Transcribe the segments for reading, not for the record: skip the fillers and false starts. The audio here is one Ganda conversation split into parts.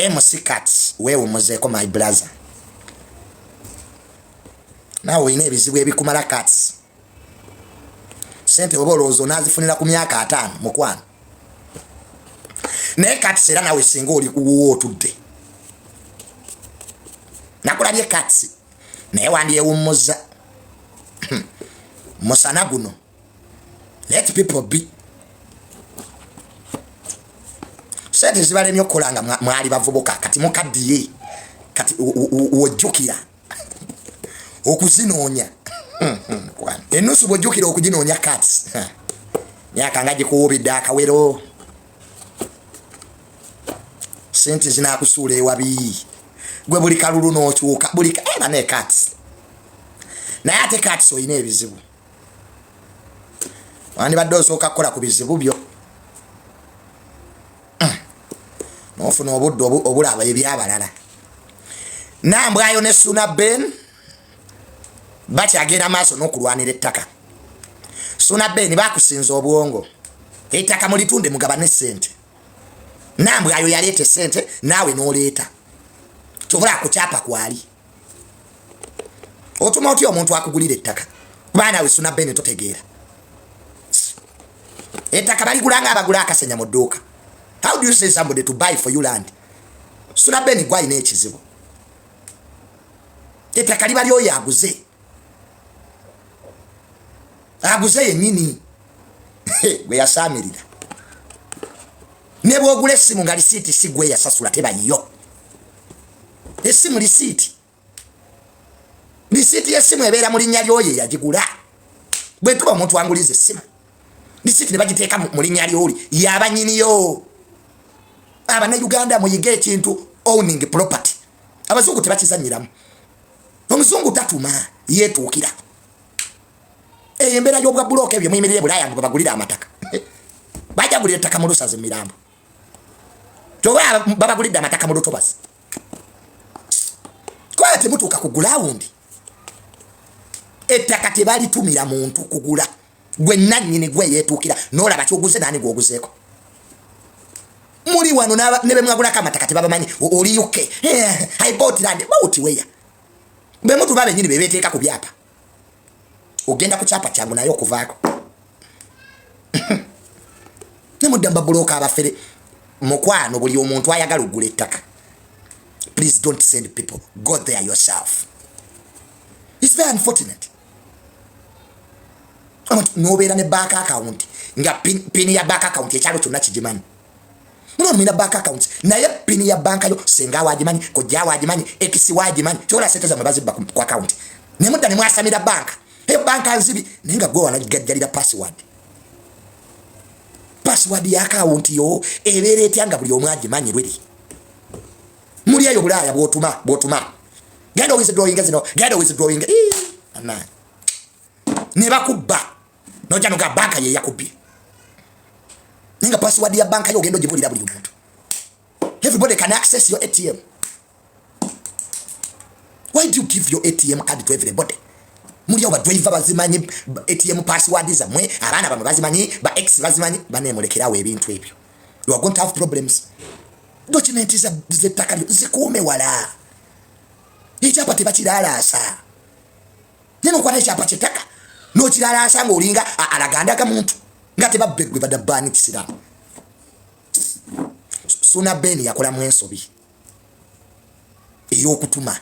MC Cats wewumuzeko my brother. Nawe ine ebizibu ebikumala Cats. Sente obolozo nazifunira ku myaka 5 mukwano. Ne Cats era nawe singa oli kuwo tudde. Nakulabye Cats. Naye wandiyewummuza. Musana guno. Let people be. Sente zibalemye okukolanga mwali bavubuka kati mukaddiye kati wojjukira okuzinoonya enusu bwojjukira okuginoonya Cats myaka nga gikuwubidde akawero sente zinakusuula ewabi gwe buli kalulu n'okyuka buli eba ne Cats naye ate Cats oyina ebizibu wandibadde osooka kukola ku bizibu byo nofuna obudde obulaba ebyabalala nambwayo ne Suna Ben bakyagenda maaso n'okulwanira ettaka Suna Ben bakusinza obwongo ettaka mulitunde mugabane sente nambwayo yaleeta sente naawe n'oleeta tobula kukyapa kwali otuma otya omuntu akugulira ettaka kuba naawe Suna Ben totegeera ettaka baligulanga abagula akasenya mu dduuka. How do you say somebody to buy for you land? Suna Ben gwa ine ekizibu. Ettaka liba lyoyo aguze. Aguze yennyini. Gwe yasamirira. Ne bwogula essimu nga lisiiti si gwe yasasula tebayiyo. Essimu lisiiti. Lisiiti y'essimu ebeera mu linnya lyoyo yagigula. Bwe tuba omuntu wanguliza essimu. Lisiiti ne bagiteeka mu linnya ly'oli yaba nnyiniyo. Abana Uganda muyige ekintu owning property. Abazungu tebakizanyiramu. Omuzungu tatuma yetuukira. Embeera y'obwa buloka ebyo muyimirire Bulaya ngo bagulira amataka. Bajja gulira ettaka mu Lusaze Mirambo. Toba babagulidde amataka mu Lutobasi. Kwa temutuuka ku ground. Ettaka tebalitumira muntu kugula. Gwe nannyini gwe yetuukira n'olaba kyoguze nani gwoguzeeko. Muri wano nebe mwagula kama takati baba manyi oli yuke I bought land bought where be mutu babe nyini bebeteeka ku byapa ogenda ku kyapa kyangu nayo kuvaako ne mudamba buloka abafere mukwano buli omuntu ayagala ogula ettaka. Please don't send people, go there yourself. It's very unfortunate. Nobeera ne bank account nga pin ya bank account ekyalo kyonna kigimanyi. Muno mina bank accounts naye pin ya banka yo senga wajimanyi kojja wajimanyi ekisi wajimanyi chola sente za mabazi ku account ne mudda ne mwasamira banka banka nzibi ninga go wana gajjalira password ya account yo ebere etyanga buli omwajimanyi lweri muri ayo Bulaya bwotuma genda withdrawing zino genda withdrawing ana ne bakubba noja no ga banka ye yakubbi ninga password ya banka yo gendo jibulira buli muntu. Everybody can access your ATM. Why do you give your ATM card to everybody? Muri oba driver bazimanyi ATM password zamwe abana bamwe bazimanyi ba ex bazimanyi banemulekerawo ebintu ebyo. You are going to have problems. Document is the takali zikuume wala. Ichapa tebakiralasa. Neno kwa ichapa chetaka. No kiralasa ngolinga alaganda ka muntu. Ngate babegwe badabani kisira. Suna Ben yakola mwensobi. Eyo kutuma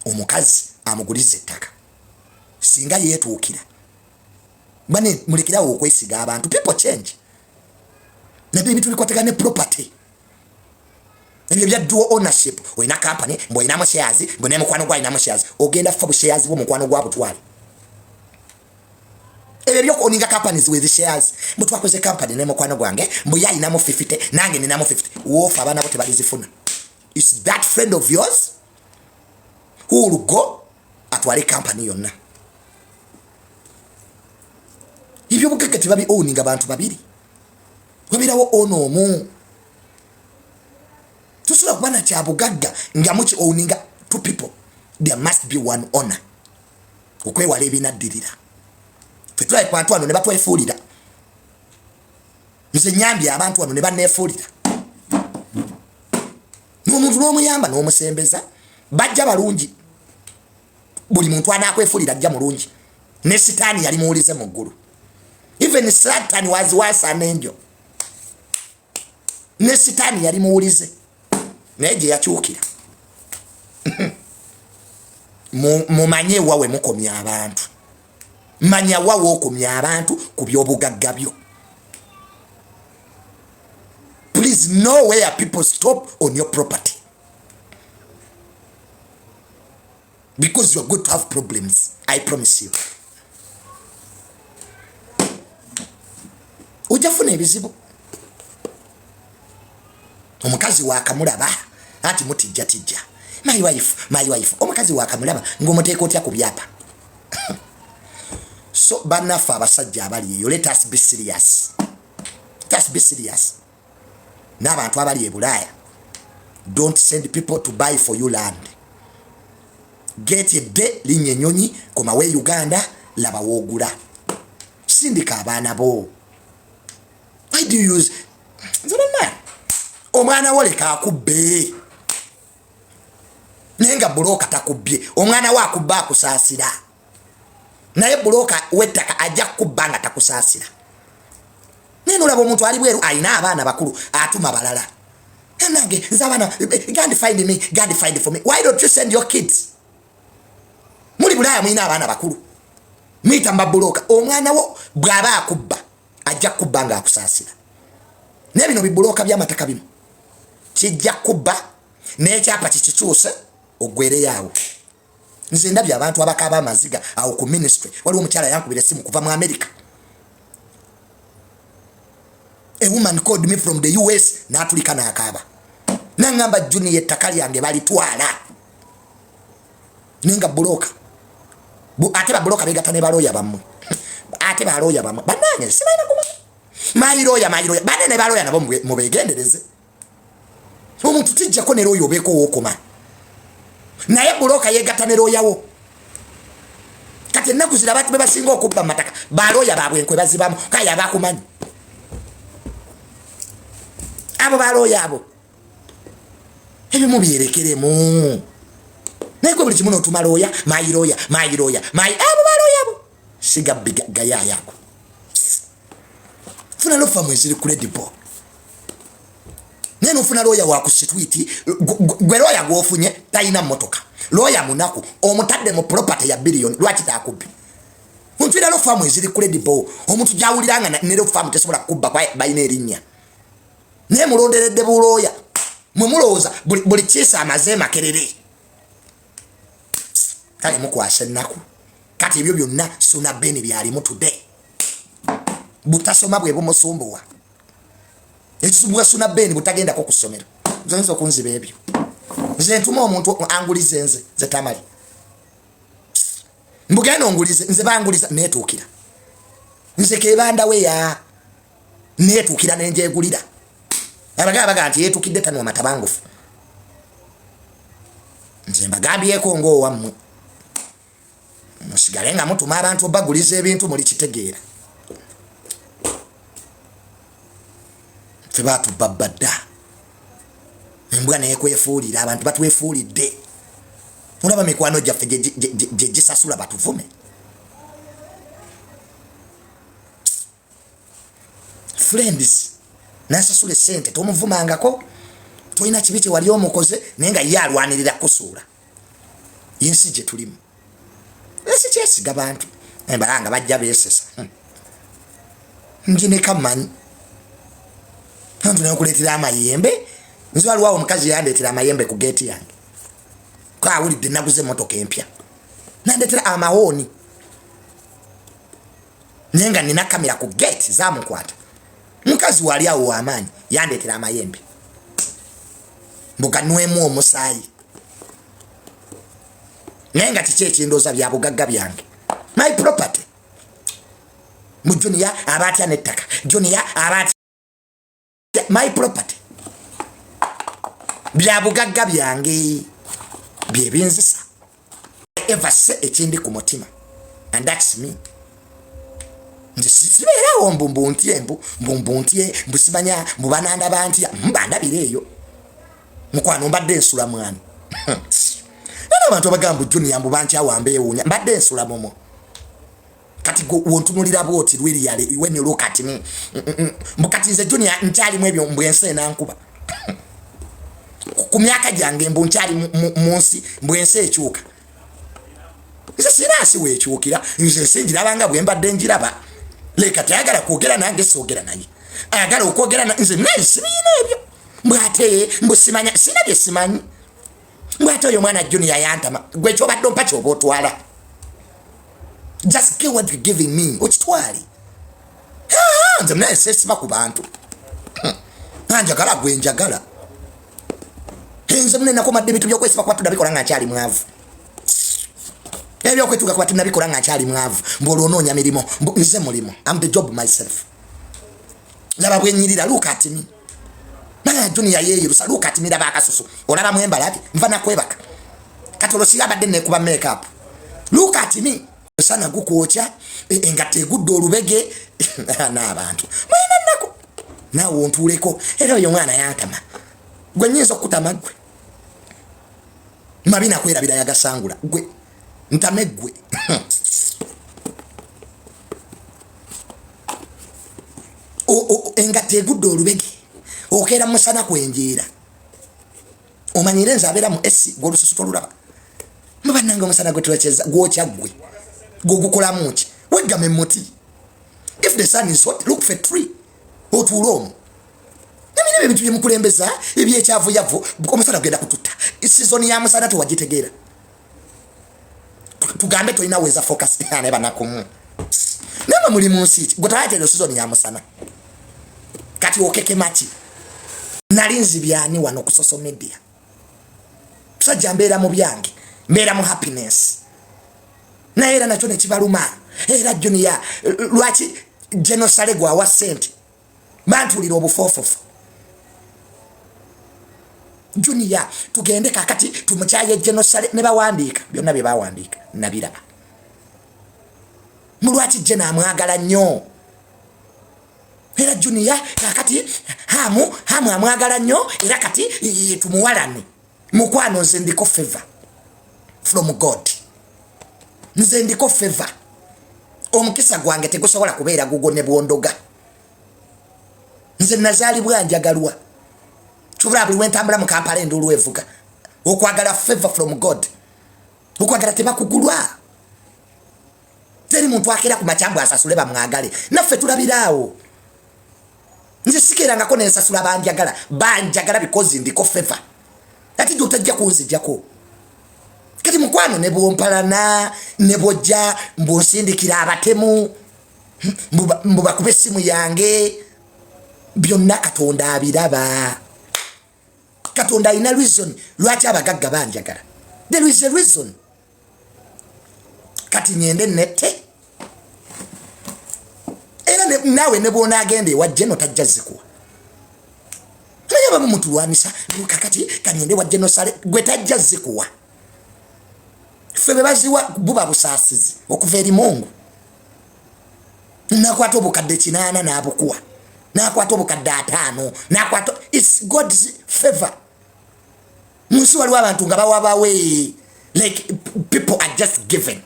omukazi amugulize ettaka. Singa yetuukira. Bane mulekerawo okwesiga abantu. People change. Na bibi tulikotegana ne property. Ebyo bya dual ownership. Oyina company, mboyina mu shares, mbone mukwano gwa ina mu shares. Ogenda fa bu shares bo mukwano gwa butwali. Ebyo ko oninga companies with shares. Mutu akoze company ne mukwano gwange, mboya ina mu 50, nange nina mu 50. Wofa abana bote balizifuna. Is that friend of yours who will go atwale company yonna? Ibyo bugakati babi owning abantu babiri. Wabirawo ono omu. Tusula kubana kya bugagga nga muki owninga two people. There must be one owner. Okwewala ebinaddirira. Fetwa kwantu ano ne batwefuulira. Nze nyambi abantu ano ne banefuulira. omuntu n'omuyamba n'omusembeza bajja balungi buli muntu anakwefulira ajja mulungi ne sitaani yali muwulize mu ggulu even Satan was worse than angel ne sitaani yali muwulize naye gye yakyukira mumanye wawe mukomya abantu manya wawe okomya abantu ku by'obugagga byo. Please know where people stop on your property, because you are going to have problems, I promise you. Ujafuna ebizibu omukazi wakamulaba ati mutijja tijja my wife omukazi wakamulaba ngomuteeka otya ku byapa. So banafa abasajja abali eyo, let us be serious. Let us be serious. N'abantu abali e Bulaya, don't send people to buy for you land. Get a day linye nyonyi komawe Uganda laba wogula. Sindika abaana bo. Why do you use Zoloma? Omwana wole ka kubbe. Nenga buloka takubye. Omwana wa kubba kusasira. Naye buloka wetaka ajja kubbanga takusasira. Neno labo omuntu ali bweru ayina abaana bakulu atuma balala. Nange nzabana God find me, God find for me. Why don't you send your kids? Muri Bulaya mwina abaana bakulu. Mwita mbabuloka omwana wo bwaba akubba ajja kubbanga akusasira. Ne bino bibuloka byamataka bino kijja kubba n'ekyapa kikikyuse ogwere yawo. Nze ndabye abantu abakaba amaziga awo ku ministry waliwo omukyala yankubira simu kuva mu America. A woman called me from the US n'atulika n'akaaba n'angamba Junior ettaka lyange balitwala ninga buloka ate babuloka begatta ne baloya bammwe ate baloya bammwe bannange sibalina kumanya mayiroya bane ne baloya nabo mubegendereze omuntu tijjako ne loyo obeeko wokoma naye buloka yegatta ne loyawo kati ennaku zira abantu bebasinga okubba mataka baloya babwe enkwe bazibamu kaya abakumanyi abo baloya abo ebimu byerekeremu naye buli kimu n'otuma loya mayiroya abo baloya abo siga gaya yako funa lofa mweziri credible neno funa loya wakusitwiti gwe loya gwofunye tayina motoka loya munaku omutadde mu property ya billion lwaki taakubbi ontwira lofa mweziri credible omuntu jawuliranga ne lofa mutesobola kubba kwa bayina erinnya ne mulonderedde buloya mwe mulowooza buli kiisa amaze makerere kale mukwasa ennaku kati ebyo byonna suna beni byalimu today butasoma bwe bumusumbuwa ekisumbuwa suna beni butagendako ku ssomero nzonza okunziba ebyo nze ntuma omuntu angulize nze tamali mbugenda ongulize nze banguliza neetuukira nze kebandawe ya neetuukira nenjegulira abaga nti yeetuukidde tano amatabangufu nze mbagambyeko ng'owammwe musigale nga mutuma abantu baguliza ebintu muli kitegeera ffe batubba dda embwa neekwefuulira abantu batwefuulidde olaba mikwano gyaffe gye gisasula batuvume friends nasasula esente tomuvumangako tolina kibi kye wali omukoze naye nga ye alwanirira kusuula yensi gye tulimu ensi kyesiga bantu embalanga bajja beesesa nginekamanyi antu nakuleetera amayembe nze waliwo omukazi yandeetera amayembe ku geeti yange kawulidde naguze emotoka empya nandeetera amawooni naye nga nina kamera ku geeti zamukwata mukazi wali awo w'amaanyi yandeetera amayembe mbuganwemu omusaayi naye nga kiki ekindooza bya bugagga byange my property mu Junior aba atya n'ettaka Junior aba atya my property bya bugagga byange byebinzisa ever se ekindi ku mutima and that's me nze sibeerawo mbumbuntie mbusimanya mubananda bantya mbandabira eyo mukwano mbadde nsula mwani nana abantu abagambu Junior mbu banchi awambe ewunya mbadde nsula momo kati go wontunulira bwoti lwiri yale when you look at me mbukati nze Junior nchali mwebyo mbwense nankuba ku myaka gyange mbu nchali munsi mbwense ekyuka nze sinasi wekyukira nze sinjirabanga bwe mbadde njiraba leka tayagala kwogera nange soogera naye ayagala okwogera nze naye sibiyina ebyo mbwate mbusimanya sina bye simanyi mbwate oyo mwana Junior yantama gwe kyobadde ompa kyoba otwala just get what you're giving me okitwali nze naye sesiba ku bantu njagala gwe njagala nze mune nakomadde ebintu byokwesiba kuba tunabikola nga nkyali mwavu ebyo okwetuga kuba tunabikola nga nkyali mwavu mbwolwonoonya mirimu nze mulimu I'm the job myself laba bwenyirira look at me nanga Junior yeyirusa look at me laba akasusu olaba mwembalabi nva nakwebaka katolo sigabadde nekuba make up look at me sana gukwokya engatte egudde olubege n'abantu mwina nnako naawe ontuuleko era oyo mwana yantama gwe nnyinza okutama gwe mabina kwerabira yagasangula gwe ntame gwe engatte egudde olubege okeera musana kwenjeera omanyire nze abeera mu esi gw'olususu tolulaba mubannanga omusana gwe tulekeza gwokya gwe gukolamu ki weggame muti if the sun is hot look for a tree otuula omwo namina ebintu byemukulembeza ebyekyavuyavu omusana gugenda kututta season ya musana tewagitegeera tugambe tolina weza focus naye banakumu nama muli mu nsi ki gwe tolateera season ya musana kati okeke maki nalinzi byani wano ku social media tusajja mbeera mu byange mbeera mu happiness na era nakyo nekibaluma era Junior lwaki genocide gwa sente bantulira obufofofu Junior tugende kakati tumuchaye genocide ne bawandika byonna bye bawandika nabiraba mulwaki jena amwagala nnyo era Junior kakati hamu amwagala nnyo era kati tumuwalane mukwano nze ndiko favor from God nze ndiko favor omukisa gwange tegusobola kubeera gugone bwondoga nze nazali bwanjagalwa tubula buli wentambula mu Kampala endulu evuga okwagala favor from God okwagala tebakugulwa teri muntu akera ku machambu asasule bamwagale naffe tulabiraawo nze sikeranga ko nensasula banjagala because ndiko favor ati jotajja kunzijjako kati mukwano ne bwompalana ne bojja mbonsindikira abatemu mbuba kube simu yange byonna Katonda abiraba Katonda ina reason lwaki abagagga banjagala there is a reason kati nyende nete era nawe ne bona agende wajje no tajjazikuwa yaba muntu wanisa kakati kanyende wajje no sale gwe tajjazikuwa febe baziwa buba busasizi okuva eri Mungu nakwata obukadde 8 n'abukuwa nakwata obukadde 5 nakwata it's God's favor musi waliwo abantu nga bawabawe like people are just given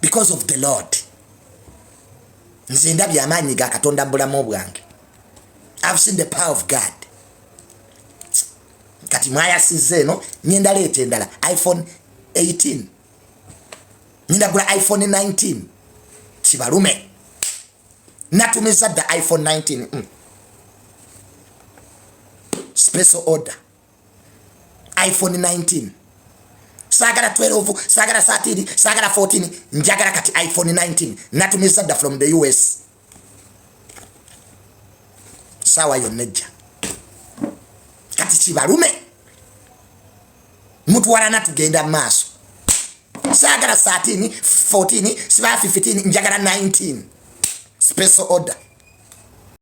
because of the Lord nze ndabye amaanyi ga Katonda mbulamu bwange I've seen the power of God kati mwayasize eno nyenda leete endala iPhone 18 nyenda gula iPhone 19 kibalume natumiza da iPhone 19 special order iPhone 19 sagala 12 sagala 13 sagala 14 njagala kati iPhone 19 natumiza da from the US sawa yoneja kati kibalume mutu walana tugenda maaso sagala 13 14 siba 15 njagala 19 special order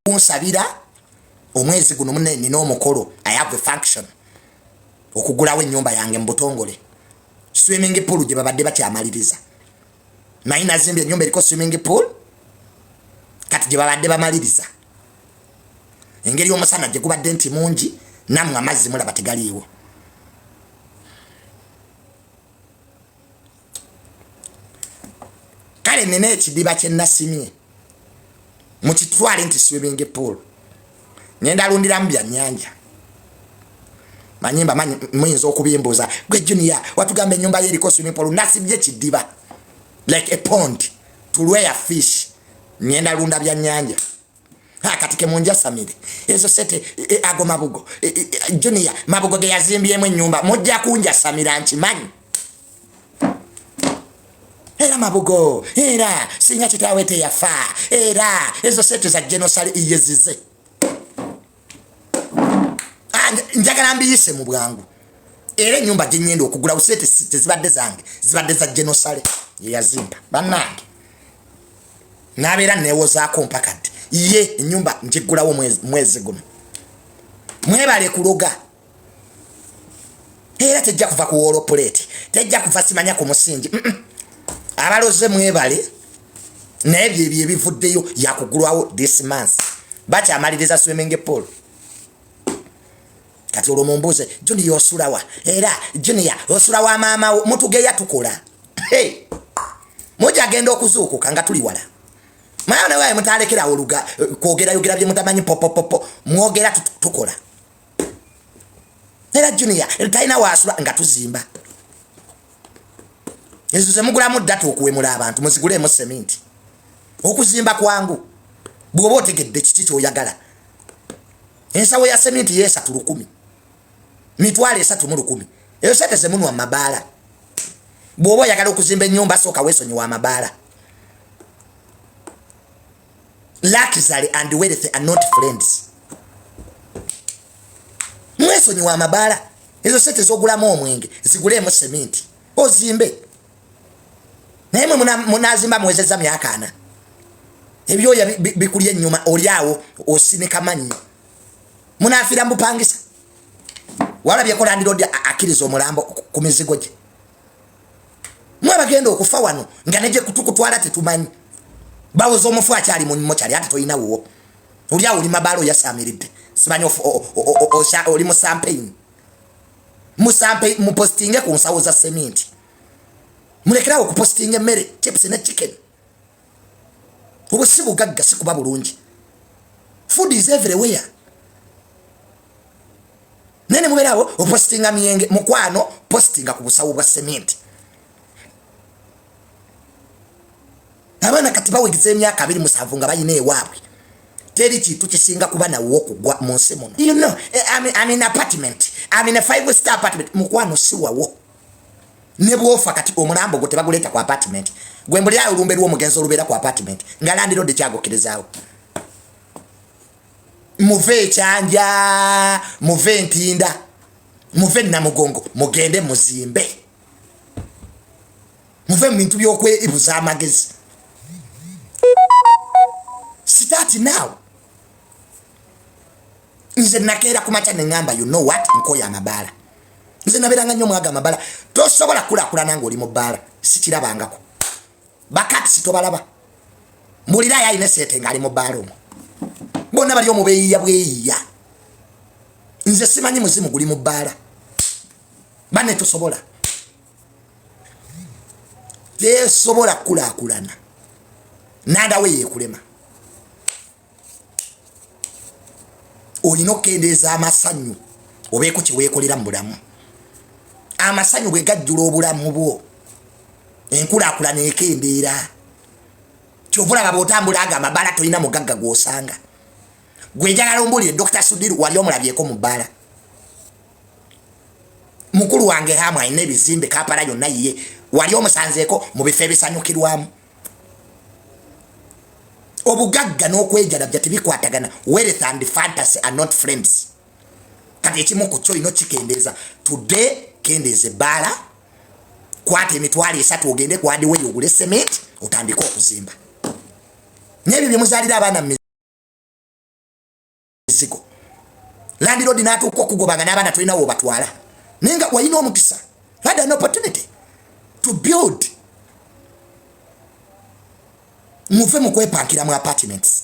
unsabira omwezi guno munene n'omukolo I have a function okugulawo ennyumba yange mbutongole swimming pool gye babadde bakyamaliriza maina zimbi ennyumba eriko swimming pool kati gye babadde bamaliriza engeri omusana gye gubadde nti mungi namwe amazzi mulaba tegaliiwo. Kale nene ekidiba kye nasimye mukitwale nti swimming pool ngenda lundiramu byannyanja. Manyimba muyinza okubimbuuza gwe Junior watugamba ennyumba ye eriko swimming pool. Nasibye ekidiba like a pond to rear fish. Ngenda lunda byannyanja. Kati ke munja samire ezo sete ago mabugo Junior mabugo ge yazimbyemu ennyumba mujja kunja samira nkimanyi. Era mabugo era singa kitawe teyafa era ezo sete za genocide iyezize. Njagala mbiyise mu bwangu. Era ennyumba gye ngenda okugula usete tezibadde zange zibadde za genocide yazimba bannange. Nabeera neewozaako mpaka ddi ye ennyumba njigulawo mwezi guno. Mwebale kuloga. Era tejja kuva ku wall plate tejja kuva simanya ku musingi. Abaloze mwebale nebyo ebyo ebivuddeyo yakugulwawo this month. Bakyamaliriza swimming pool. Kati olwo mumbuuze Junior osulawa era Junior osulawa maama mutugeya tukola. Hey, moja agenda okuzuukuka nga tuli wala. Maana wae mutalekera oluga kwogera yogera bye mutamanyi popopopo mwogera tukola. Era Junior taina wasula nga tuzimba. Ezo zemugulamu data okuwemula abantu muzigulemu cement. Okuzimba kwangu bwoba otegedde kiki kyoyagala. Ensawo ya cement yesa 10. Mitwale 3 eyo sete zemunwa mabaala. Bwoba oyagala okuzimba ennyumba sooka weesonyiwa amabaala. Luxury and wealth are not friends. Mwesonyiwa amabaala ezo sete zogulamu omwenge zigulemu cement ozimbe. Naye munazimba mwezeza myaka 4. Ebyoya bikulye ennyuma olyawo osinika manyi. Munafira mbupangisa. Walabye ko landlord akiriza omulambo ku mizigo gye. Mwabagenda okufa wano nga neje kutukutwala tetumanyi. Bawoza omufu akyali mu mmwe kyali ate toyina wo. Olyawo oli mabaalo yasamiridde. Simanyi oli mu campaign. Mu campaign mu postinge ku nsawo za cement. Mulekerawo ku postinge mmere chips ne chicken. Obusibu gagga sikuba bulungi. Food is everywhere. Nene muberawo opostinga miyenge mukwano postinga ku busawo bwa cement. Abana katiba wegize emyaka 27 nga bayine ewaabwe. Teri kitu kisinga kuba na wo kugwa mu nsi. You know, I'm in apartment. I'm in a 5-star apartment. Mukwano siwa wo. Nebwofa kati omulambo gote baguleta ku apartment. Gwembuli ayo lumbe lwo mugenzo lubera ku apartment. Ngalandi road kyago kirizaawo. Muve chanja, muve ntinda, muve na mugongo, mugende muzimbe. Muve mintu byokwe ibuza amagezi. Start now. Nze nakera kumacha nengamba you know what nkoya amabala. Nze naberanga nnyo mwaga amabala. Tosobola kula nango oli mu bala. Sikirabangako. Bakati sitobalaba. Mulira ya ine sete ngali mu bala omwo. Bona bali omubeeya bweeya. Nze simanyi muzimu guli mu bala. Bane tosobola. Tesobola kulakulana. Nanda we yekulema. Olina okkendeeza amasanyu obeeko kyeweekolera mu bulamu. Amasanyu bwe gajjula obulamu bwo enkulaakulana ekendeera. Kyovulaba bw'otambula aga amabala tolina mugagga gw'osanga. Gwe njagala ombulire Dr. Sudiru wali omulabyeko mu bbala. Mukulu wange hamu alina ebizimbe Kampala yonna yiye wali omusanzeeko mu bifo ebisanyukirwamu. Obugagga n'okwejalabya tebikwatagana. Wealth and fantasy are not friends. Kati ekimu ku kyo ino kikendeeza. Today kendeeze ebbala. Kwata emitwalo 3 ogende ku hardware ogule cement otandika okuzimba. N'ebyo bye muzaalira abaana mizigo. Landlord n'atuuka okugobanga n'abaana tolina wo batwala. Naye nga walina omukisa. Had an opportunity to build. Muve mu kwepankira mu apartments.